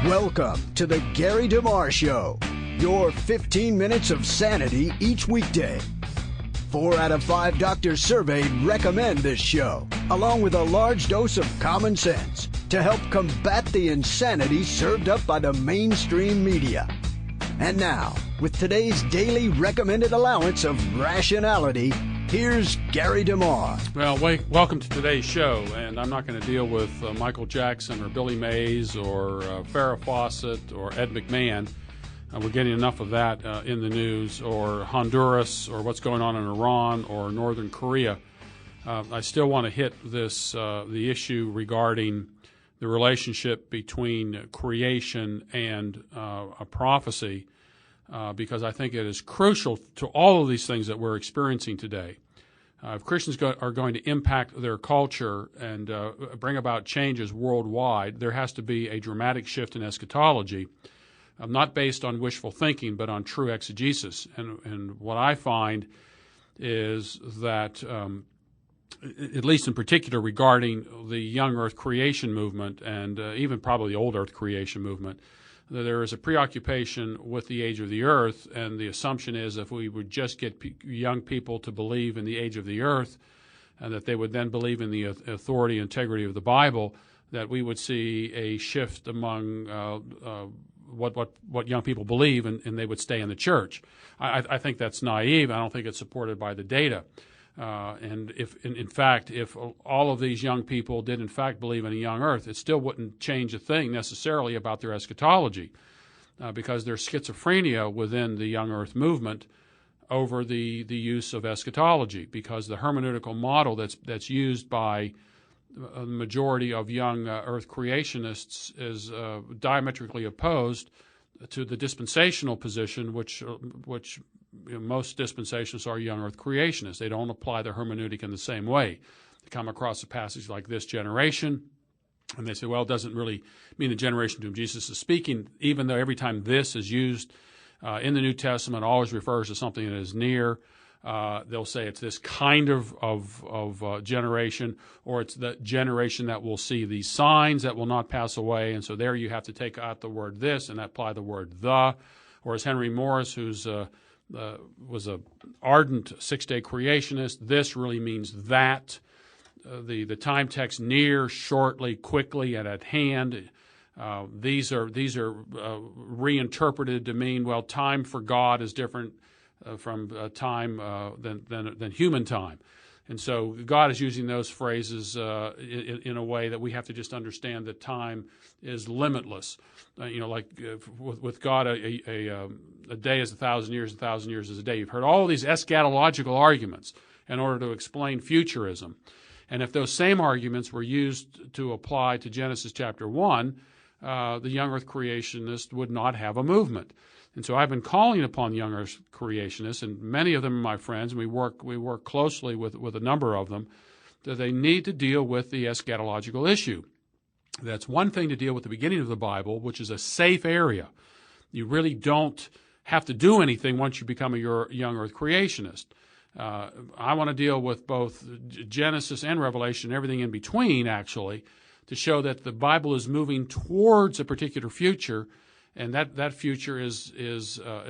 Welcome to the Gary DeMar Show, your 15 minutes of sanity each weekday. 4 out of 5 doctors surveyed recommend this show, along with a large dose of common sense to help combat the insanity served up by the mainstream media. And now, with today's daily recommended allowance of rationality, here's Gary DeMar. Well, welcome to today's show, and I'm not going to deal with Michael Jackson or Billy Mays or Farrah Fawcett or Ed McMahon. We're getting enough of that in the news, or Honduras, or what's going on in Iran or Northern Korea. I still want to hit the issue regarding the relationship between creation and a prophecy, because I think it is crucial to all of these things that we're experiencing today. If Christians are going to impact their culture and bring about changes worldwide, there has to be a dramatic shift in eschatology, not based on wishful thinking, but on true exegesis. And what I find is that, at least in particular regarding the young earth creation movement and even probably the old earth creation movement, that there is a preoccupation with the age of the earth, and the assumption is if we would just get young people to believe in the age of the earth, and that they would then believe in the authority and integrity of the Bible, that we would see a shift among what young people believe, and they would stay in the church. I think that's naive. I don't think it's supported by the data. And if, in fact, if all of these young people did in fact believe in a young earth, it still wouldn't change a thing necessarily about their eschatology, because there's schizophrenia within the young earth movement over the use of eschatology, because the hermeneutical model that's used by a majority of young earth creationists is diametrically opposed to the dispensational position, which most dispensationalists are young earth creationists. They don't apply the hermeneutic in the same way. They come across a passage like this generation, and they say, well, it doesn't really mean the generation to whom Jesus is speaking, even though every time this is used in the New Testament, it always refers to something that is near. They'll say it's this kind of generation, or it's the generation that will see these signs that will not pass away. And so there you have to take out the word this and apply the word the. Or as Henry Morris, who's was an ardent six-day creationist, this really means that. The time text near, shortly, quickly, and at hand. These are reinterpreted to mean, well, time for God is different from time than human time. And so God is using those phrases in a way that we have to just understand that time is limitless. With God, a day is 1,000 years, 1,000 years is a day. You've heard all these eschatological arguments in order to explain futurism. And if those same arguments were used to apply to Genesis chapter 1, the young earth creationist would not have a movement. And so I've been calling upon young earth creationists, and many of them are my friends, and we work closely with a number of them, that they need to deal with the eschatological issue. That's one thing to deal with the beginning of the Bible, which is a safe area. You really don't have to do anything once you become a young earth creationist. I want to deal with both Genesis and Revelation, everything in between, actually, to show that the Bible is moving towards a particular future, and that future is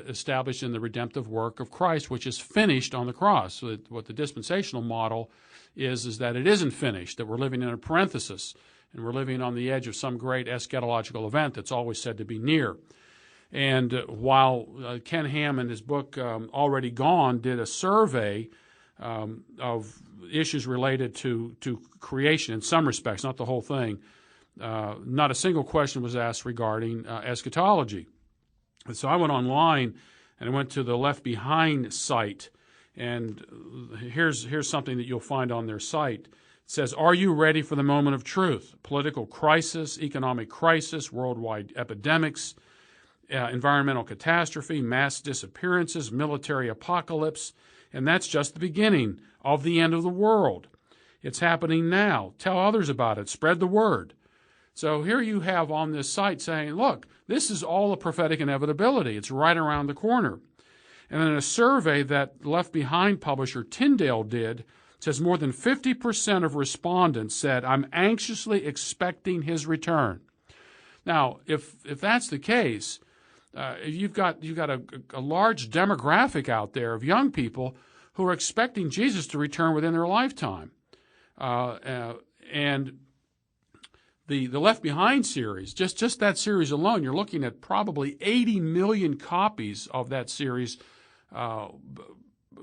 established in the redemptive work of Christ, which is finished on the cross. So what the dispensational model is that it isn't finished, that we're living in a parenthesis, and we're living on the edge of some great eschatological event that's always said to be near. And while Ken Ham in his book Already Gone did a survey of issues related to creation in some respects, not the whole thing, not a single question was asked regarding eschatology. And so I went online and I went to the Left Behind site, and here's something that you'll find on their site. It says, "Are you ready for the moment of truth? Political crisis, economic crisis, worldwide epidemics, environmental catastrophe, mass disappearances, military apocalypse, and that's just the beginning of the end of the world. It's happening now. Tell others about it. Spread the word." So here you have on this site saying, look, this is all a prophetic inevitability. It's right around the corner. And in a survey that Left Behind publisher Tyndale did, says more than 50% of respondents said, "I'm anxiously expecting his return." Now, if that's the case, you've got a large demographic out there of young people who are expecting Jesus to return within their lifetime, and the Left Behind series, just that series alone, you're looking at probably 80 million copies of that series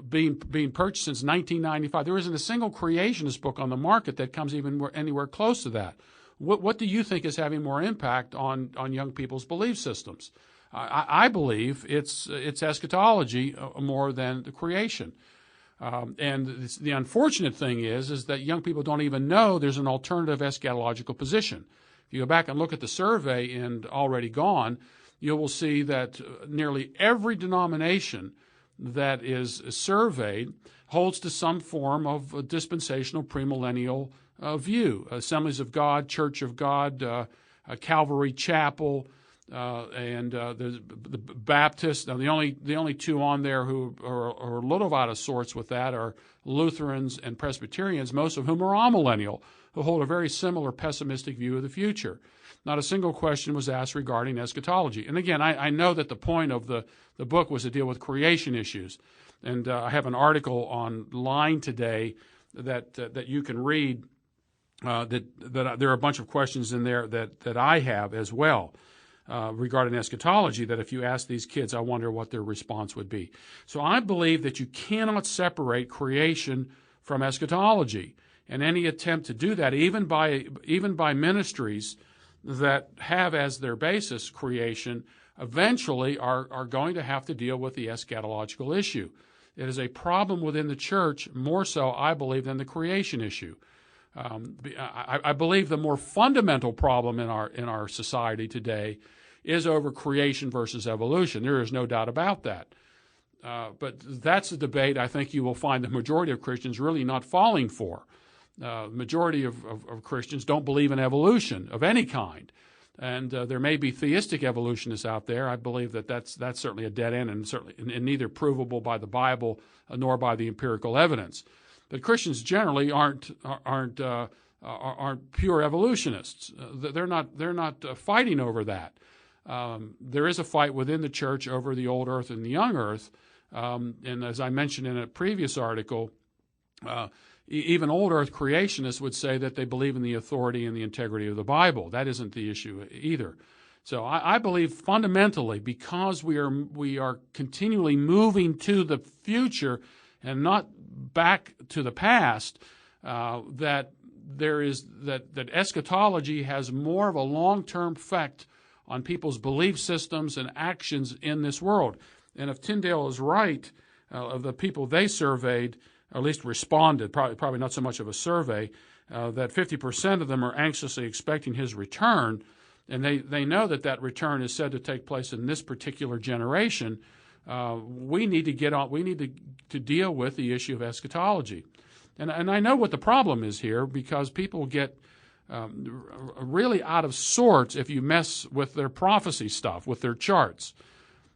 being purchased since 1995. There isn't a single creationist book on the market that comes anywhere close to that. What do you think is having more impact on young people's belief systems? I believe it's eschatology more than the creation. And the unfortunate thing is that young people don't even know there's an alternative eschatological position. If you go back and look at the survey in Already Gone, you will see that nearly every denomination that is surveyed holds to some form of a dispensational premillennial view. Assemblies of God, Church of God, Calvary Chapel, and the Baptists. Now, the only two on there who are a little out of sorts with that are Lutherans and Presbyterians, most of whom are amillennial, who hold a very similar pessimistic view of the future. Not a single question was asked regarding eschatology. And again, I know that the point of the book was to deal with creation issues. And I have an article online today that you can read, that there are a bunch of questions in there that I have as well. Regarding eschatology, that if you ask these kids, I wonder what their response would be. So I believe that you cannot separate creation from eschatology, and any attempt to do that, even by ministries that have as their basis creation, eventually are going to have to deal with the eschatological issue. It is a problem within the church, more so, I believe, than the creation issue. I believe the more fundamental problem in our society today is over creation versus evolution. There is no doubt about that. But that's a debate I think you will find the majority of Christians really not falling for. The majority of Christians don't believe in evolution of any kind. And there may be theistic evolutionists out there. I believe that's certainly a dead end, and certainly and neither provable by the Bible nor by the empirical evidence. But Christians generally aren't pure evolutionists. They're not fighting over that. There is a fight within the church over the old earth and the young earth. And as I mentioned in a previous article, even old earth creationists would say that they believe in the authority and the integrity of the Bible. That isn't the issue either. So I believe fundamentally, because we are continually moving to the future and not back to the past, that eschatology has more of a long-term effect on people's belief systems and actions in this world. And if Tyndale is right, of the people they surveyed, or at least responded, probably not so much of a survey, that 50% of them are anxiously expecting his return, and they know that return is said to take place in this particular generation. We need to get on. We need to deal with the issue of eschatology, and I know what the problem is here, because people get really out of sorts if you mess with their prophecy stuff, with their charts.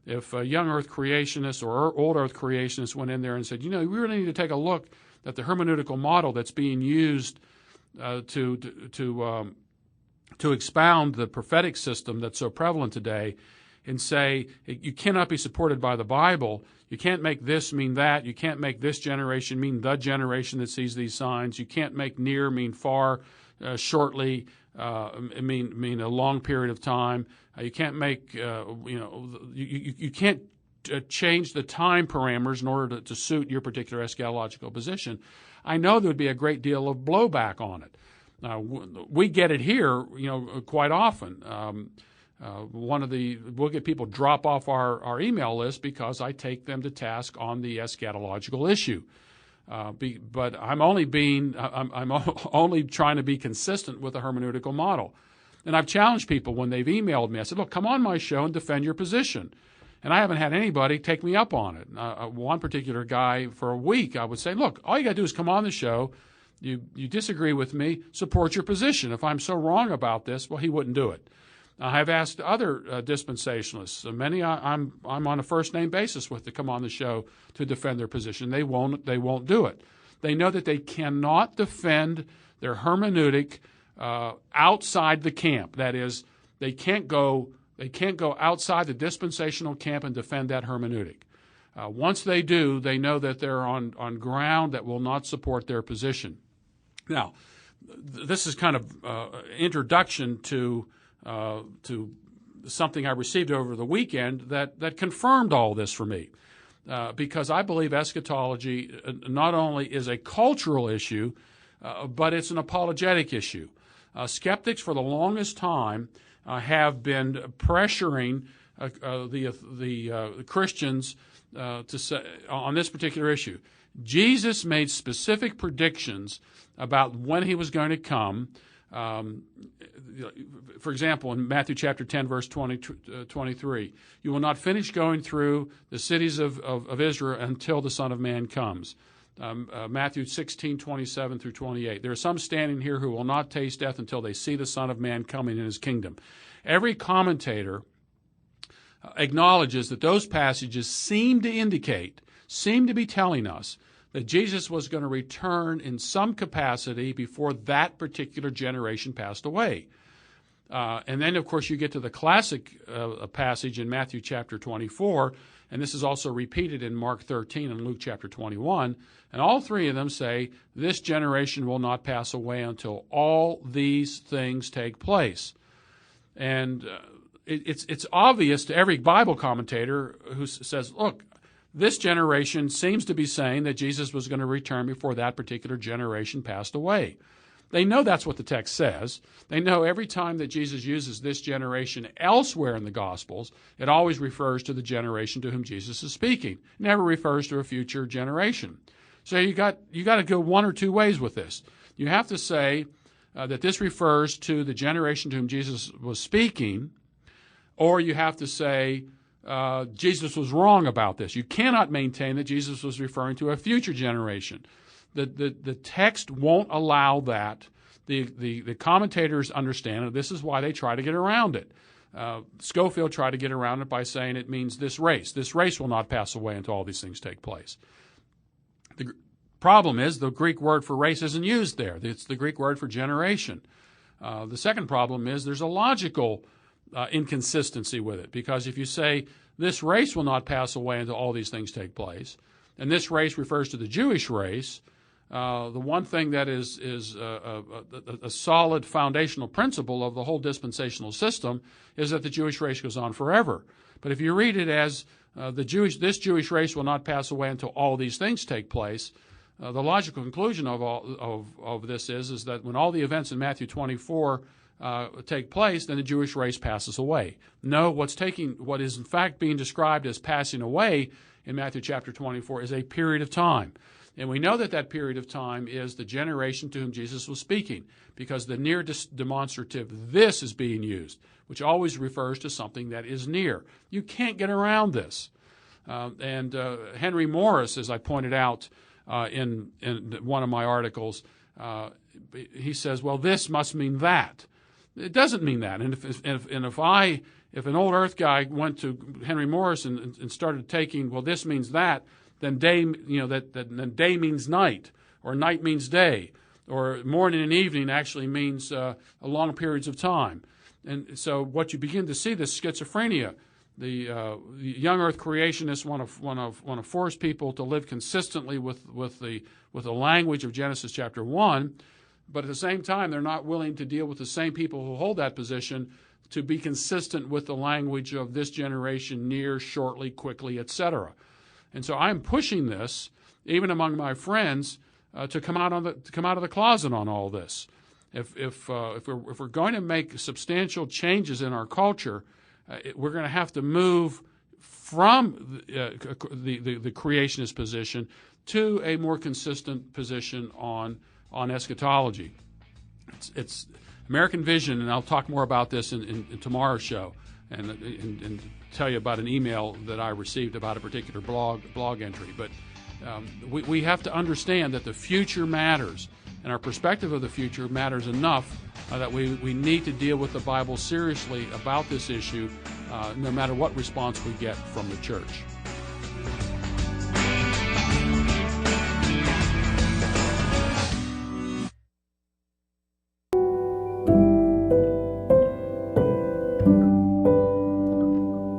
If young earth creationists or old earth creationists went in there and said, we really need to take a look at the hermeneutical model that's being used to expound the prophetic system that's so prevalent today, and say you cannot be supported by the Bible. You can't make this mean that. You can't make this generation mean the generation that sees these signs. You can't make near mean far, shortly mean a long period of time. You can't make you can't change the time parameters in order to suit your particular eschatological position. I know there would be a great deal of blowback on it. We get it here, quite often. We'll get people drop off our email list because I take them to task on the eschatological issue. But I'm only trying to be consistent with the hermeneutical model. And I've challenged people when they've emailed me. I said, look, come on my show and defend your position. And I haven't had anybody take me up on it. One particular guy, for a week, I would say, look, all you got to do is come on the show. You disagree with me, support your position. If I'm so wrong about this, well, he wouldn't do it. I have asked other dispensationalists, many I'm on a first-name basis with, to come on the show to defend their position. They won't do it. They know that they cannot defend their hermeneutic outside the camp. That is, They can't go outside the dispensational camp and defend that hermeneutic. Once they do, they know that they're on ground that will not support their position. Now, this is kind of introduction to something I received over the weekend that confirmed all this for me. Because I believe eschatology not only is a cultural issue, but it's an apologetic issue. Skeptics for the longest time have been pressuring the Christians to say, on this particular issue. Jesus made specific predictions about when he was going to come. For example, in Matthew chapter 10, verse 23, you will not finish going through the cities of Israel until the Son of Man comes. Matthew 16, 27 through 28. There are some standing here who will not taste death until they see the Son of Man coming in his kingdom. Every commentator acknowledges that those passages seem to be telling us that Jesus was going to return in some capacity before that particular generation passed away. And then, of course, you get to the classic passage in Matthew chapter 24, and this is also repeated in Mark 13 and Luke chapter 21, and all three of them say, this generation will not pass away until all these things take place. And it's obvious to every Bible commentator who says, look, this generation seems to be saying that Jesus was going to return before that particular generation passed away. They know that's what the text says. They know every time that Jesus uses this generation elsewhere in the Gospels, it always refers to the generation to whom Jesus is speaking. It never refers to a future generation. So you got to go one or two ways with this. You have to say that this refers to the generation to whom Jesus was speaking, or you have to say Jesus was wrong about this. You cannot maintain that Jesus was referring to a future generation. The text won't allow that. The commentators understand it. This is why they try to get around it. Schofield tried to get around it by saying it means this race. This race will not pass away until all these things take place. The problem is the Greek word for race isn't used there. It's the Greek word for generation. The second problem is there's a logical inconsistency with it, because if you say this race will not pass away until all these things take place, and this race refers to the Jewish race, the one thing that is a solid foundational principle of the whole dispensational system is that the Jewish race goes on forever. But if you read it as this Jewish race will not pass away until all these things take place, the logical conclusion of this is that when all the events in Matthew 24 take place, then the Jewish race passes away. No, what is in fact being described as passing away in Matthew chapter 24 is a period of time. And we know that period of time is the generation to whom Jesus was speaking, because the near demonstrative this is being used, which always refers to something that is near. You can't get around this. And Henry Morris, as I pointed out in one of my articles, he says, well, this must mean that. It doesn't mean that. And if an old Earth guy went to Henry Morris and started taking, well, this means that, then day, then day means night, or night means day, or morning and evening actually means long periods of time. And so what you begin to see, this schizophrenia. The young Earth creationists want to force people to live consistently with the language of Genesis chapter 1, but at the same time they're not willing to deal with the same people who hold that position to be consistent with the language of this generation, near, shortly, quickly, etc. And so I'm pushing this, even among my friends, to come out of the closet on all this. If we're going to make substantial changes in our culture, we're going to have to move from the creationist position to a more consistent position on eschatology. It's American Vision, and I'll talk more about this in tomorrow's show, and tell you about an email that I received about a particular blog entry. But we have to understand that the future matters, and our perspective of the future matters enough that we need to deal with the Bible seriously about this issue, no matter what response we get from the church.